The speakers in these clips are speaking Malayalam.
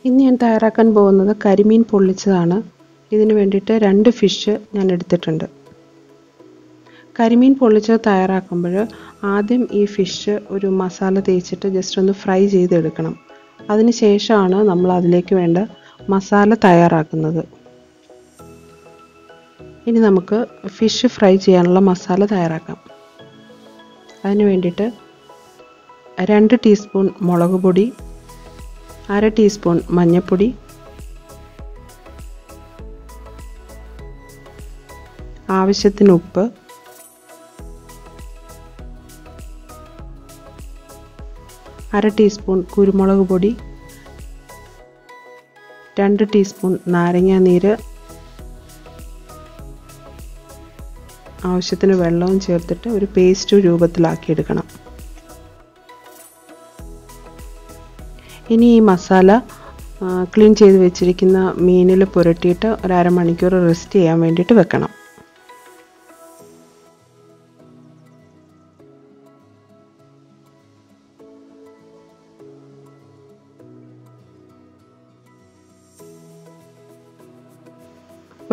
ഇന്ന് ഞാൻ തയ്യാറാക്കാൻ പോകുന്നത് കരിമീൻ പൊള്ളിച്ചതാണ്. ഇതിനു വേണ്ടിയിട്ട് 2 ഫിഷ് ഞാൻ എടുത്തിട്ടുണ്ട്. കരിമീൻ പൊള്ളിച്ചത് തയ്യാറാക്കുമ്പോൾ ആദ്യം ഈ ഫിഷ് ഒരു മസാല തേച്ചിട്ട് ജസ്റ്റ് ഒന്ന് ഫ്രൈ ചെയ്തെടുക്കണം. അതിന് ശേഷമാണ് നമ്മൾ അതിലേക്ക് വേണ്ട മസാല തയ്യാറാക്കുന്നത്. ഇനി നമുക്ക് ഫിഷ് ഫ്രൈ ചെയ്യാനുള്ള മസാല തയ്യാറാക്കാം. അതിന് വേണ്ടിയിട്ട് 2 ടീസ്പൂൺ മുളക് പൊടി, 1/2 ടീസ്പൂൺ മഞ്ഞൾപ്പൊടി, ആവശ്യത്തിന് ഉപ്പ്, 1/2 ടീസ്പൂൺ കുരുമുളക് പൊടി, 2 ടീസ്പൂൺ നാരങ്ങ നീര്, ആവശ്യത്തിന് വെള്ളവും ചേർത്തിട്ട് ഒരു പേസ്റ്റ് രൂപത്തിലാക്കിയെടുക്കണം. ഇനി ഈ മസാല ക്ലീൻ ചെയ്ത് വെച്ചിരിക്കുന്ന മീനിൽ പുരട്ടിയിട്ട് ഒരു അരമണിക്കൂർ റെസ്റ്റ് ചെയ്യാൻ വേണ്ടിയിട്ട് വെക്കണം.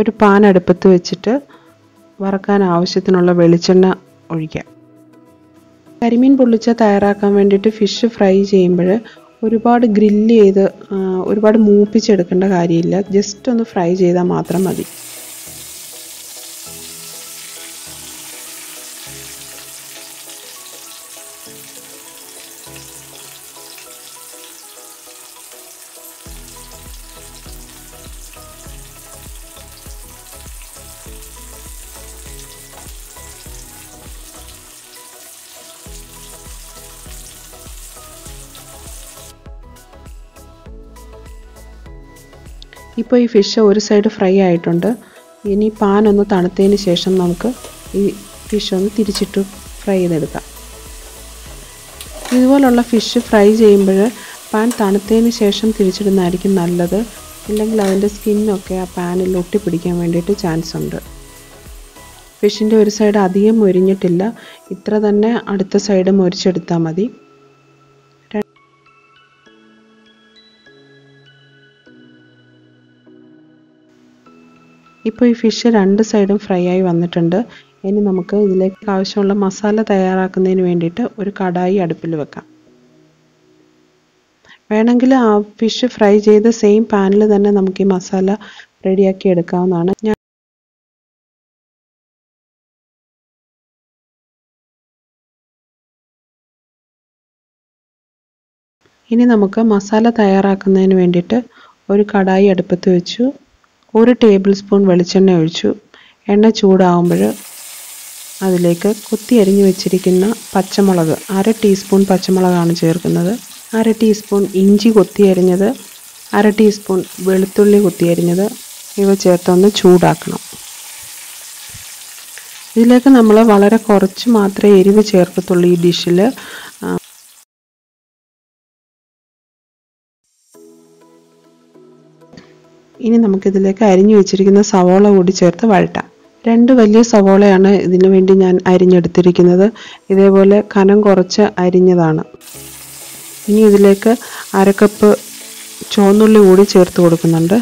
ഒരു പാൻ അടുപ്പത്ത് വെച്ചിട്ട് വറക്കാൻ ആവശ്യത്തിനുള്ള വെളിച്ചെണ്ണ ഒഴിക്കാം. കരിമീൻ പൊള്ളിച്ച തയ്യാറാക്കാൻ വേണ്ടിയിട്ട് ഫിഷ് ഫ്രൈ ചെയ്യുമ്പോൾ ഒരുപാട് ഗ്രില്ല് ചെയ്ത് ഒരുപാട് മൂപ്പിച്ചെടുക്കേണ്ട കാര്യമില്ല. ജസ്റ്റ് ഒന്ന് ഫ്രൈ ചെയ്താൽ മാത്രം മതി. ഇപ്പോൾ ഈ ഫിഷ് ഒരു സൈഡ് ഫ്രൈ ആയിട്ടുണ്ട്. ഇനി പാൻ ഒന്ന് തണുത്തതിന് ശേഷം നമുക്ക് ഈ ഫിഷ് ഒന്ന് തിരിച്ചിട്ട് ഫ്രൈ ചെയ്തെടുക്കാം. ഇതുപോലുള്ള ഫിഷ് ഫ്രൈ ചെയ്യുമ്പോൾ പാൻ തണുത്തതിന് ശേഷം തിരിച്ചിടുന്നതായിരിക്കും നല്ലത്. ഇല്ലെങ്കിൽ അതിൻ്റെ സ്കിന്നൊക്കെ ആ പാനിൽ ഒട്ടിപ്പിടിക്കാൻ വേണ്ടിയിട്ട് ചാൻസ് ഉണ്ട്. ഫിഷിൻ്റെ ഒരു സൈഡ് അധികം മൊരിഞ്ഞിട്ടില്ല, ഇത്ര തന്നെ അടുത്ത സൈഡ് മൊരിച്ചെടുത്താൽ മതി. ഇപ്പോൾ ഈ ഫിഷ് 2 സൈഡും ഫ്രൈ ആയി വന്നിട്ടുണ്ട്. ഇനി നമുക്ക് ഇതിലേക്ക് ആവശ്യമുള്ള മസാല തയ്യാറാക്കുന്നതിന് വേണ്ടിയിട്ട് ഒരു കടായി അടുപ്പിൽ വെക്കാം. വേണമെങ്കിൽ ആ ഫിഷ് ഫ്രൈ ചെയ്ത് സെയിം പാനിൽ തന്നെ നമുക്ക് ഈ മസാല റെഡിയാക്കി എടുക്കാവുന്നതാണ്. ഇനി നമുക്ക് മസാല തയ്യാറാക്കുന്നതിന് വേണ്ടിയിട്ട് ഒരു കടായി അടുപ്പത്ത് വെച്ചു. 1 ടേബിൾ സ്പൂൺ വെളിച്ചെണ്ണ ഒഴിച്ചു. എണ്ണ ചൂടാകുമ്പോൾ അതിലേക്ക് കൊത്തി അരിഞ്ഞു വെച്ചിരിക്കുന്ന പച്ചമുളക്, 1/2 ടീസ്പൂൺ പച്ചമുളകാണ് ചേർക്കുന്നത്. 1/2 ടീസ്പൂൺ ഇഞ്ചി കൊത്തി അരിഞ്ഞത്, 1/2 ടീസ്പൂൺ വെളുത്തുള്ളി കൊത്തി അരിഞ്ഞത്, ഇവ ചേർത്തൊന്ന് ചൂടാക്കണം. ഇതിലേക്ക് നമ്മൾ വളരെ കുറച്ച് മാത്രമേ എരിവ് ചേർക്കത്തുള്ളൂ ഈ ഡിഷിൽ. ഇനി നമുക്കിതിലേക്ക് അരിഞ്ഞു വെച്ചിരിക്കുന്ന സവോള കൂടി ചേർത്ത് വഴറ്റാം. 2 വലിയ സവോളയാണ് ഇതിനു വേണ്ടി ഞാൻ അരിഞ്ഞെടുത്തിരിക്കുന്നത്. ഇതേപോലെ കനം കുറച്ച് അരിഞ്ഞതാണ്. ഇനി ഇതിലേക്ക് 1/2 കപ്പ് ചുവന്നുള്ളി കൂടി ചേർത്ത് കൊടുക്കുന്നുണ്ട്.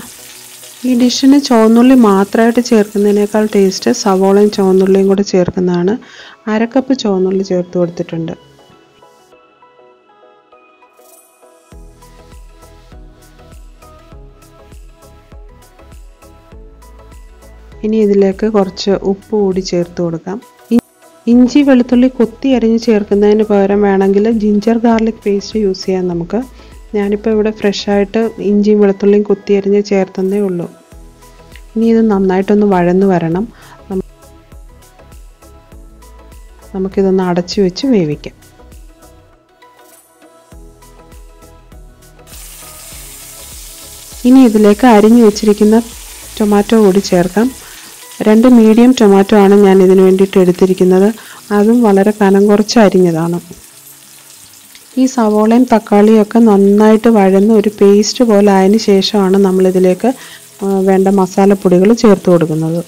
ഈ ഡിഷിന് ചുവന്നുള്ളി മാത്രമായിട്ട് ചേർക്കുന്നതിനേക്കാൾ ടേസ്റ്റ് സവോളയും ചുവന്നുള്ളിയും കൂടെ ചേർക്കുന്നതാണ്. 1/2 കപ്പ് ചുവന്നുള്ളി ചേർത്ത് കൊടുത്തിട്ടുണ്ട്. ഇനി ഇതിലേക്ക് കുറച്ച് ഉപ്പ് കൂടി ചേർത്ത് കൊടുക്കാം. ഇഞ്ചി വെളുത്തുള്ളി കൊത്തി അരിഞ്ഞ് ചേർക്കുന്നതിന് പകരം വേണമെങ്കിൽ ജിഞ്ചർ ഗാർലിക് പേസ്റ്റ് യൂസ് ചെയ്യാം നമുക്ക്. ഞാനിപ്പോൾ ഇവിടെ ഫ്രഷായിട്ട് ഇഞ്ചിയും വെളുത്തുള്ളിയും കൊത്തി അരിഞ്ഞ് ചേർത്തതേ ഉള്ളൂ. ഇനി ഇത് നന്നായിട്ടൊന്ന് വഴന്ന് വരണം. നമുക്കിതൊന്ന് അടച്ചു വെച്ച് വേവിക്കാം. ഇനി ഇതിലേക്ക് അരിഞ്ഞു വെച്ചിരിക്കുന്ന ടൊമാറ്റോ കൂടി ചേർക്കാം. 2 മീഡിയം ടൊമാറ്റോ ആണ് ഞാൻ ഇതിന് വേണ്ടിയിട്ട് എടുത്തിരിക്കുന്നത്. അതും വളരെ കനം കുറച്ച് അരിഞ്ഞതാണ്. ഈ സവോളയും തക്കാളിയും ഒക്കെ നന്നായിട്ട് വഴന്ന് ഒരു പേസ്റ്റ് പോലെ ആയതിനു ശേഷമാണ് നമ്മളിതിലേക്ക് വേണ്ട മസാലപ്പൊടികൾ ചേർത്ത് കൊടുക്കുന്നത്.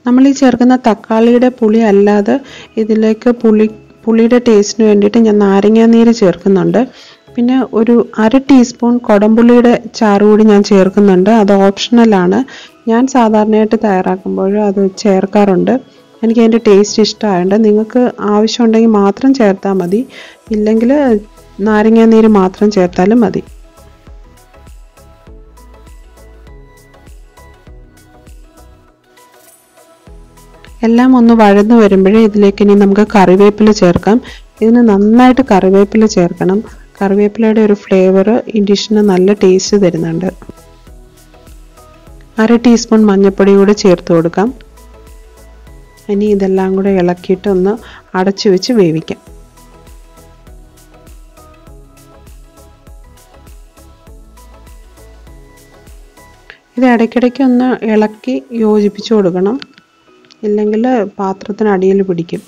നമ്മൾ ഈ ചേർക്കുന്ന തക്കാളിയുടെ പുളി അല്ലാതെ ഇതിലേക്ക് പുളിയുടെ ടേസ്റ്റിന് വേണ്ടിയിട്ട് ഞാൻ നാരങ്ങാനീര് ചേർക്കുന്നുണ്ട്. പിന്നെ ഒരു 1/2 ടീസ്പൂൺ കുടംപുളിയുടെ ചാറ് കൂടി ഞാൻ ചേർക്കുന്നുണ്ട്. അത് ഓപ്ഷണലാണ്. ഞാൻ സാധാരണയായിട്ട് തയ്യാറാക്കുമ്പോൾ അത് ചേർക്കാറുണ്ട്. എനിക്ക് അതിൻ്റെ ടേസ്റ്റ് ഇഷ്ടമായതുകൊണ്ട് നിങ്ങൾക്ക് ആവശ്യമുണ്ടെങ്കിൽ മാത്രം ചേർത്താൽ മതി, ഇല്ലെങ്കിൽ നാരങ്ങാനീര് മാത്രം ചേർത്താലും മതി. എല്ലാം ഒന്ന് വഴന്നു വരുമ്പോഴേ ഇതിലേക്ക് ഇനി നമുക്ക് കറിവേപ്പില ചേർക്കാം. ഇതിന് നന്നായിട്ട് കറിവേപ്പില ചേർക്കണം. കറിവേപ്പിലയുടെ ഒരു ഫ്ലേവർ ഈ ഡിഷിന് നല്ല ടേസ്റ്റ് തരുന്നുണ്ട്. 1/2 ടീസ്പൂൺ മഞ്ഞൾപ്പൊടി കൂടെ ചേർത്ത് കൊടുക്കാം. ഇനി ഇതെല്ലാം കൂടെ ഇളക്കിയിട്ട് ഒന്ന് അടച്ചു വെച്ച് വേവിക്കാം. ഇത് ഇടയ്ക്കിടയ്ക്ക് ഒന്ന് ഇളക്കി യോജിപ്പിച്ചു കൊടുക്കണം, ഇല്ലെങ്കിൽ പാത്രത്തിന് അടിയിൽ പിടിക്കും.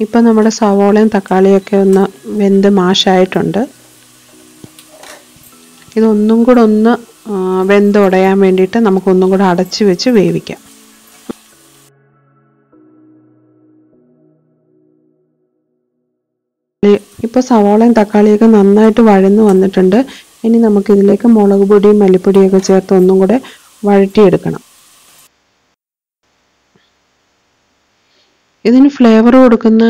ഇപ്പം നമ്മുടെ സവോളയും തക്കാളിയൊക്കെ ഒന്ന് വെന്ത് മാഷായിട്ടുണ്ട്. ഇതൊന്നും കൂടെ ഒന്ന് വെന്തുടയാൻ വേണ്ടിയിട്ട് നമുക്കൊന്നും കൂടെ അടച്ചു വെച്ച് വേവിക്കാം. ഇപ്പോൾ സവോളയും തക്കാളിയൊക്കെ നന്നായിട്ട് വഴന്നു വന്നിട്ടുണ്ട്. ഇനി നമുക്കിതിലേക്ക് മുളക് പൊടിയും മല്ലിപ്പൊടിയൊക്കെ ചേർത്ത് ഒന്നും കൂടെ വഴറ്റിയെടുക്കണം. ഇതിന് ഫ്ലേവർ കൊടുക്കുന്ന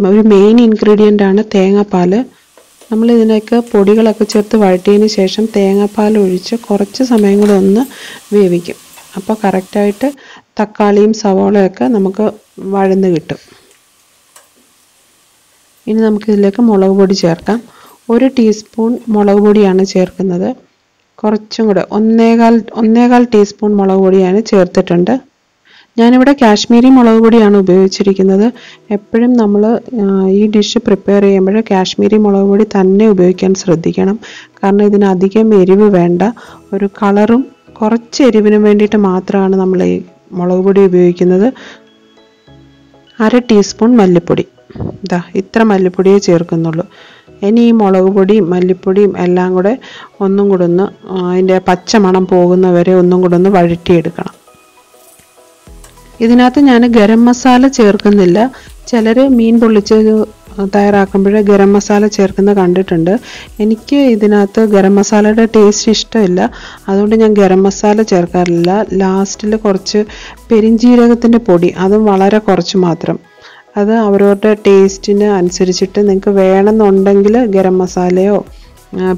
ഒരു മെയിൻ ഇൻഗ്രീഡിയൻ്റ് ആണ് തേങ്ങാപ്പാൽ. നമ്മൾ ഇതിലേക്ക് പൊടികളൊക്കെ ചേർത്ത് വഴറ്റിയതിന് ശേഷം തേങ്ങാപ്പാൽ ഒഴിച്ച് കുറച്ച് സമയം കൂടെ ഒന്ന് വേവിക്കും. അപ്പോൾ കറക്റ്റായിട്ട് തക്കാളിയും സവോളയൊക്കെ നമുക്ക് വഴന്ന് കിട്ടും. ഇനി നമുക്കിതിലേക്ക് മുളക് പൊടി ചേർക്കാം. 1 ടീസ്പൂൺ മുളക് പൊടിയാണ് ചേർക്കുന്നത്. കുറച്ചും കൂടെ 1.25 ടീസ്പൂൺ മുളക് പൊടിയാണ് ചേർത്തിട്ടുണ്ട്. ഞാനിവിടെ കാശ്മീരി മുളക് പൊടിയാണ് ഉപയോഗിച്ചിരിക്കുന്നത്. എപ്പോഴും നമ്മൾ ഈ ഡിഷ് പ്രിപ്പയർ ചെയ്യുമ്പോൾ കാശ്മീരി മുളക് പൊടി തന്നെ ഉപയോഗിക്കാൻ ശ്രദ്ധിക്കണം. കാരണം ഇതിന് അധികം എരിവ് വേണ്ട, ഒരു കളറും കുറച്ച് എരിവിനും വേണ്ടിയിട്ട് മാത്രമാണ് നമ്മൾ ഈ മുളക് പൊടി ഉപയോഗിക്കുന്നത്. 1/2 ടീസ്പൂൺ മല്ലിപ്പൊടി, ഇത്ര മല്ലിപ്പൊടിയേ ചേർക്കുന്നുള്ളൂ. ഇനി ഈ മുളക് പൊടിയും മല്ലിപ്പൊടിയും എല്ലാം കൂടെ ഒന്നും കൂടെ ഒന്ന് അതിൻ്റെ പച്ചമണം പോകുന്നവരെ ഒന്നും കൂടെ ഒന്ന് വഴറ്റിയെടുക്കണം. ഇതിനകത്ത് ഞാൻ ഗരം മസാല ചേർക്കുന്നില്ല. ചിലർ മീൻ പൊള്ളിച്ചത് തയ്യാറാക്കുമ്പോൾ ഗരം മസാല ചേർക്കുന്നത് കണ്ടിട്ടുണ്ട്. എനിക്ക് ഇതിനകത്ത് ഗരം മസാലയുടെ ടേസ്റ്റ് ഇഷ്ടമില്ല, അതുകൊണ്ട് ഞാൻ ഗരം മസാല ചേർക്കാറില്ല. ലാസ്റ്റിൽ കുറച്ച് പെരിഞ്ജീരകത്തിൻ്റെ പൊടി, അതും വളരെ കുറച്ച് മാത്രം. അത് അവരവരുടെ ടേസ്റ്റിന് അനുസരിച്ചിട്ട് നിങ്ങൾക്ക് വേണമെന്നുണ്ടെങ്കിൽ ഗരം മസാലയോ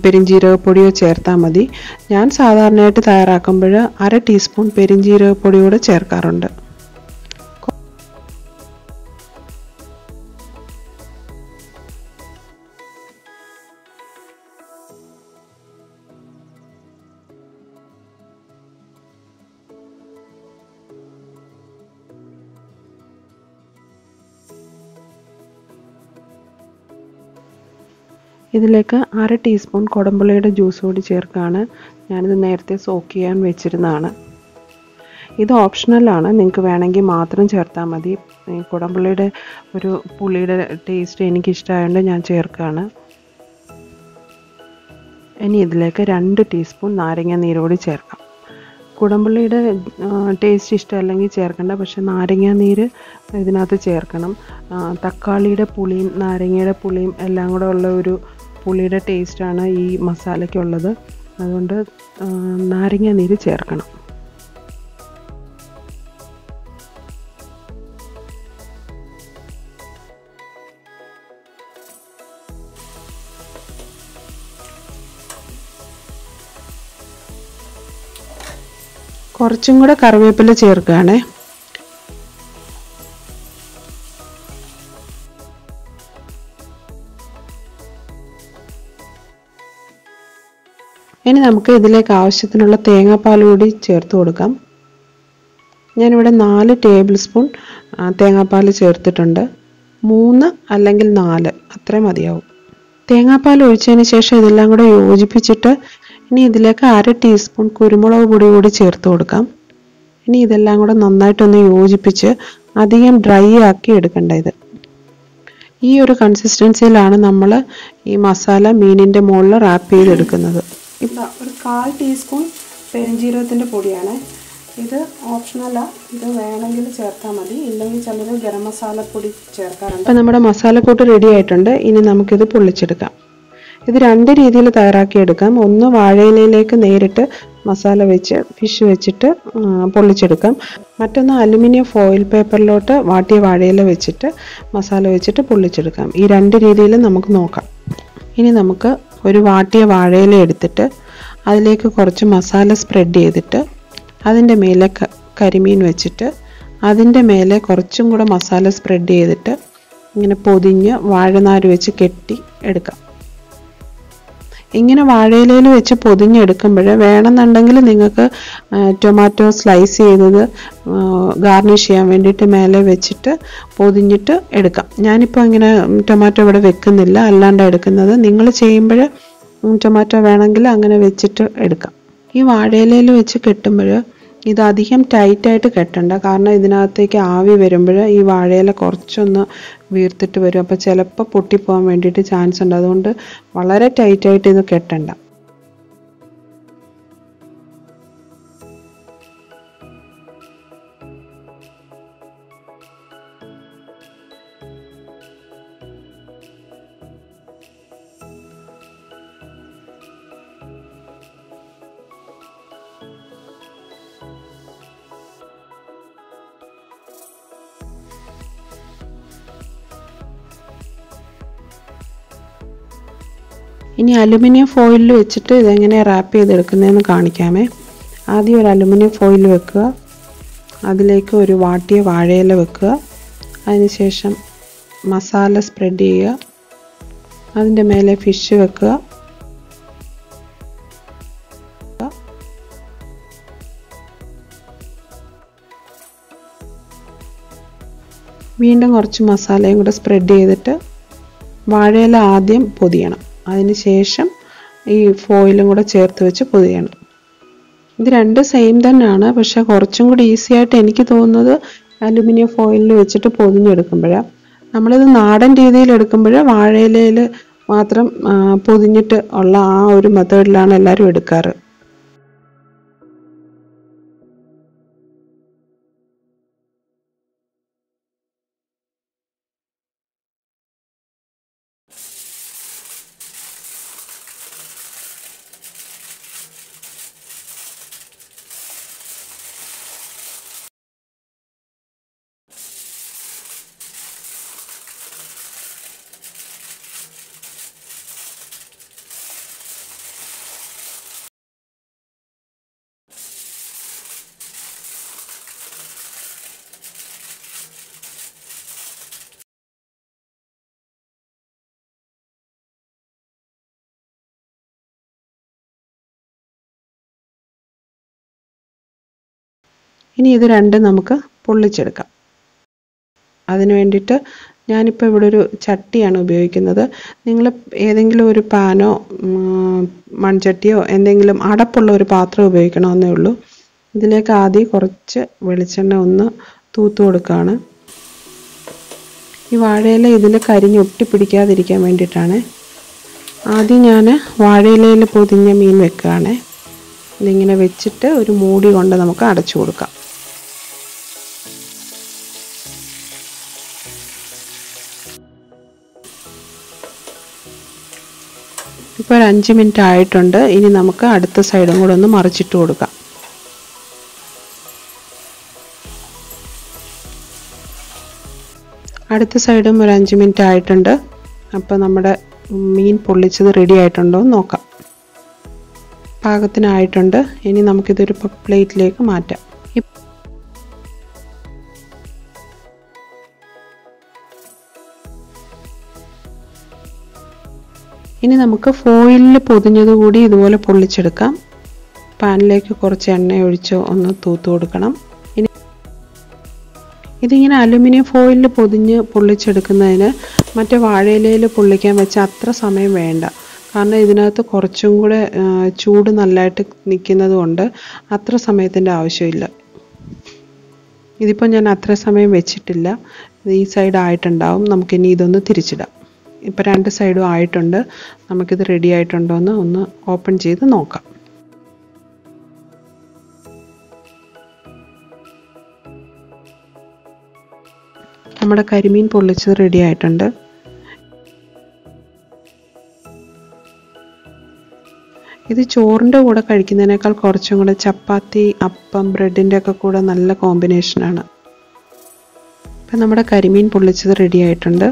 പെരിഞ്ജീരകപ്പൊടിയോ ചേർത്താൽ മതി. ഞാൻ സാധാരണയായിട്ട് തയ്യാറാക്കുമ്പോൾ 1/2 ടീസ്പൂൺ പെരിഞ്ജീരകപ്പൊടി കൂടെ ചേർക്കാറുണ്ട്. ഇതിലേക്ക് 1/2 ടീസ്പൂൺ കുടംപുളിയുടെ ജ്യൂസ് കൂടി ചേർക്കുകയാണ്. ഞാനിത് നേരത്തെ സോക്ക് ചെയ്യാൻ വെച്ചിരുന്നതാണ്. ഇത് ഓപ്ഷണലാണ്, നിങ്ങൾക്ക് വേണമെങ്കിൽ മാത്രം ചേർത്താൽ മതി. കുടംപുളിയുടെ ഒരു പുളിയുടെ ടേസ്റ്റ് എനിക്കിഷ്ടമായതുകൊണ്ട് ഞാൻ ചേർക്കുകയാണ്. ഇനി ഇതിലേക്ക് 2 ടീസ്പൂൺ നാരങ്ങ നീര് കൂടി ചേർക്കാം. കുടംപുള്ളിയുടെ ടേസ്റ്റ് ഇഷ്ടമല്ലെങ്കിൽ ചേർക്കണ്ട, പക്ഷെ നാരങ്ങ നീര് ഇതിനകത്ത് ചേർക്കണം. തക്കാളിയുടെ പുളിയും നാരങ്ങയുടെ പുളിയും എല്ലാം കൂടെ ഉള്ള ഒരു പുളിയുടെ ടേസ്റ്റാണ് ഈ മസാലയ്ക്കുള്ളത്. അതുകൊണ്ട് നാരങ്ങ നീര് ചേർക്കണം. കുറച്ചും കൂടെ കറിവേപ്പില ചേർക്കുകയാണേ. ഇനി നമുക്ക് ഇതിലേക്ക് ആവശ്യത്തിനുള്ള തേങ്ങാപ്പാൽ കൂടി ചേർത്ത് കൊടുക്കാം. ഞാനിവിടെ 4 ടേബിൾ സ്പൂൺ തേങ്ങാപ്പാൽ ചേർത്തിട്ടുണ്ട്. 3 അല്ലെങ്കിൽ 4 അത്രയും മതിയാവും. തേങ്ങാപ്പാൽ ഒഴിച്ചതിന് ശേഷം ഇതെല്ലാം കൂടെ യോജിപ്പിച്ചിട്ട് ഇനി ഇതിലേക്ക് 1/2 ടീസ്പൂൺ കുരുമുളക് പൊടി കൂടി ചേർത്ത് കൊടുക്കാം. ഇനി ഇതെല്ലാം കൂടെ നന്നായിട്ടൊന്ന് യോജിപ്പിച്ച് അധികം ഡ്രൈ ആക്കി എടുക്കേണ്ട. ഇത് ഈ ഒരു കൺസിസ്റ്റൻസിയിലാണ് നമ്മൾ ഈ മസാല മീനിൻ്റെ മുകളിൽ റാപ്പ് ചെയ്തെടുക്കുന്നത്. ഇപ്പം ഒരു 1/4 ടീസ്പൂൺ പെരിഞ്ജീരകത്തിൻ്റെ പൊടിയാണ്. ഇത് ഓപ്ഷണലാണ്, ഇത് വേണമെങ്കിൽ ചേർത്താൽ മതി, ഇല്ലെങ്കിൽ ചിലർ ഗരം മസാലപ്പൊടി ചേർക്കാറുണ്ട്. അപ്പോൾ നമ്മുടെ മസാലക്കൂട്ട് റെഡി ആയിട്ടുണ്ട്. ഇനി നമുക്കിത് പൊള്ളിച്ചെടുക്കാം. ഇത് രണ്ട് രീതിയിൽ തയ്യാറാക്കിയെടുക്കാം. ഒന്ന് വാഴയിലയിലേക്ക് നേരിട്ട് മസാല വെച്ച് ഫിഷ് വെച്ചിട്ട് പൊള്ളിച്ചെടുക്കാം. മറ്റൊന്ന് അലുമിനിയം ഫോയിൽ പേപ്പറിലോട്ട് വാട്ടിയ വാഴയില വെച്ചിട്ട് മസാല വെച്ചിട്ട് പൊള്ളിച്ചെടുക്കാം. ഈ രണ്ട് രീതിയിലും നമുക്ക് നോക്കാം. ഇനി നമുക്ക് ഒരു വാട്ടിയ വാഴയില എടുത്തിട്ട് അതിലേക്ക് കുറച്ച് മസാല സ്പ്രെഡ് ചെയ്തിട്ട് അതിൻ്റെ മേലെ കരിമീൻ വെച്ചിട്ട് അതിൻ്റെ മേലെ കുറച്ചും കൂടെ മസാല സ്പ്രെഡ് ചെയ്തിട്ട് ഇങ്ങനെ പൊതിഞ്ഞ് വാഴനാര് വെച്ച് കെട്ടി എടുക്കാം. ഇങ്ങനെ വാഴയിലയിൽ വെച്ച് പൊതിഞ്ഞെടുക്കുമ്പോൾ വേണമെന്നുണ്ടെങ്കിൽ നിങ്ങൾക്ക് ടൊമാറ്റോ സ്ലൈസ് ചെയ്തത് ഗാർണിഷ് ചെയ്യാൻ വേണ്ടിയിട്ട് മേലെ വെച്ചിട്ട് പൊതിഞ്ഞിട്ട് എടുക്കാം. ഞാനിപ്പോൾ ഇങ്ങനെ ടൊമാറ്റോ ഇവിടെ വെക്കുന്നില്ല, അല്ലാണ്ട് എടുക്കുന്നത്. നിങ്ങൾ ചെയ്യുമ്പോൾ ടൊമാറ്റോ വേണമെങ്കിൽ അങ്ങനെ വെച്ചിട്ട് എടുക്കാം. ഈ വാഴയിലയിൽ വെച്ച് കെട്ടുമ്പോൾ ഇത് അധികം ടൈറ്റായിട്ട് കെട്ടണ്ട, കാരണം ഇതിനകത്തേക്ക് ആവി വരുമ്പോൾ ഈ വാഴയില കുറച്ചൊന്ന് വീർത്തിട്ട് വരും. അപ്പോൾ ചിലപ്പോൾ പൊട്ടിപ്പോകാൻ വേണ്ടിയിട്ട് ചാൻസ് ഉണ്ട്. അതുകൊണ്ട് വളരെ ടൈറ്റായിട്ട് ഇത് കെട്ടണ്ട. ഇനി അലുമിനിയം ഫോയിലിൽ വെച്ചിട്ട് ഇതെങ്ങനെ റാപ്പ് ചെയ്തെടുക്കുന്നതെന്ന് കാണിക്കാമേ. ആദ്യം ഒരു അലുമിനിയം ഫോയിൽ വെക്കുക, അതിലേക്ക് ഒരു വാട്ടിയ വാഴയില വെക്കുക, അതിനുശേഷം മസാല സ്പ്രെഡ് ചെയ്യുക, അതിൻ്റെ മേലെ ഫിഷ് വെക്കുക, വീണ്ടും കുറച്ച് മസാലയും കൂടെ സ്പ്രെഡ് ചെയ്തിട്ട് വാഴയില ആദ്യം പൊതിയണം, അതിനുശേഷം ഈ ഫോയിലും കൂടെ ചേർത്ത് വെച്ച് പൊതിയണം. ഇത് രണ്ട് സെയിം തന്നെയാണ്, പക്ഷെ കുറച്ചും കൂടി ഈസി ആയിട്ട് എനിക്ക് തോന്നുന്നത് അലുമിനിയം ഫോയിലിൽ വെച്ചിട്ട് പൊതിഞ്ഞെടുക്കുമ്പോഴാണ്. നമ്മളിത് നാടൻ രീതിയിൽ എടുക്കുമ്പോൾ വാഴയിലയിൽ മാത്രം പൊതിഞ്ഞിട്ട് ഉള്ള ആ ഒരു മെത്തേഡിലാണ് എല്ലാവരും എടുക്കാറ്. ഇനി ഇത് രണ്ടും നമുക്ക് പൊള്ളിച്ചെടുക്കാം. അതിന് വേണ്ടിയിട്ട് ഞാനിപ്പോൾ ഇവിടെ ഒരു ചട്ടിയാണ് ഉപയോഗിക്കുന്നത്. നിങ്ങൾ ഏതെങ്കിലും ഒരു പാനോ മൺചട്ടിയോ എന്തെങ്കിലും അടപ്പുള്ള ഒരു പാത്രം ഉപയോഗിക്കണമെന്നേ ഉള്ളൂ. ഇതിലേക്ക് ആദ്യം കുറച്ച് വെളിച്ചെണ്ണ ഒന്ന് തൂത്ത് കൊടുക്കുകയാണ്. ഈ വാഴയില ഇതിൽ കരിഞ്ഞൊട്ടി പിടിക്കാതിരിക്കാൻ വേണ്ടിയിട്ടാണ്. ആദ്യം ഞാൻ വാഴയിലയിൽ പൊതിഞ്ഞ മീൻ വെക്കുകയാണ്. ഇതിങ്ങനെ വെച്ചിട്ട് ഒരു മൂടി കൊണ്ട് നമുക്ക് അടച്ചു കൊടുക്കാം. ഇപ്പോൾ ഒരു 5 മിനിറ്റ് ആയിട്ടുണ്ട്. ഇനി നമുക്ക് അടുത്ത സൈഡും കൂടെ ഒന്ന് മറിച്ചിട്ട് കൊടുക്കാം. അടുത്ത സൈഡും ഒരു 5 മിനിറ്റ് ആയിട്ടുണ്ട്. അപ്പോൾ നമ്മുടെ മീൻ പൊള്ളിച്ചത് റെഡി ആയിട്ടുണ്ടോ എന്ന് നോക്കാം. പാകത്തിനായിട്ടുണ്ട്. ഇനി നമുക്കിതൊരു പ്ലേറ്റിലേക്ക് മാറ്റാം. ഇനി നമുക്ക് ഫോയിലിൽ പൊതിഞ്ഞത് കൂടി ഇതുപോലെ പൊള്ളിച്ചെടുക്കാം. പാനിലേക്ക് കുറച്ച് എണ്ണ ഒഴിച്ച് ഒന്ന് തൂത്ത് കൊടുക്കണം. ഇനി ഇതിങ്ങനെ അലുമിനിയം ഫോയിലിൽ പൊതിഞ്ഞ് പൊള്ളിച്ചെടുക്കുന്നതിന് മറ്റേ വാഴയിലയിൽ പൊള്ളിക്കാൻ വെച്ച അത്ര സമയം വേണ്ട. കാരണം ഇതിനകത്ത് കുറച്ചും കൂടെ ചൂട് നല്ലതായിട്ട് നിൽക്കുന്നത് കൊണ്ട് അത്ര സമയത്തിൻ്റെ ആവശ്യമില്ല. ഇതിപ്പോൾ ഞാൻ അത്ര സമയം വെച്ചിട്ടില്ല. ഈ സൈഡ് ആയിട്ടുണ്ടാവും. നമുക്കിനി ഇതൊന്ന് തിരിച്ചിടാം. ഇപ്പോൾ 2 സൈഡും ആയിട്ടുണ്ട്. നമുക്കിത് റെഡി ആയിട്ടുണ്ടോ എന്ന് ഒന്ന് ഓപ്പൺ ചെയ്ത് നോക്കാം. നമ്മുടെ കരിമീൻ പൊള്ളിച്ചത് റെഡി ആയിട്ടുണ്ട്. ഇത് ചോറിൻ്റെ കൂടെ കഴിക്കുന്നതിനേക്കാൾ കുറച്ചും കൂടെ ചപ്പാത്തി, അപ്പം, ബ്രെഡിൻ്റെ ഒക്കെ കൂടെ നല്ല കോമ്പിനേഷനാണ്. ഇപ്പം നമ്മുടെ കരിമീൻ പൊള്ളിച്ചത് റെഡി ആയിട്ടുണ്ട്.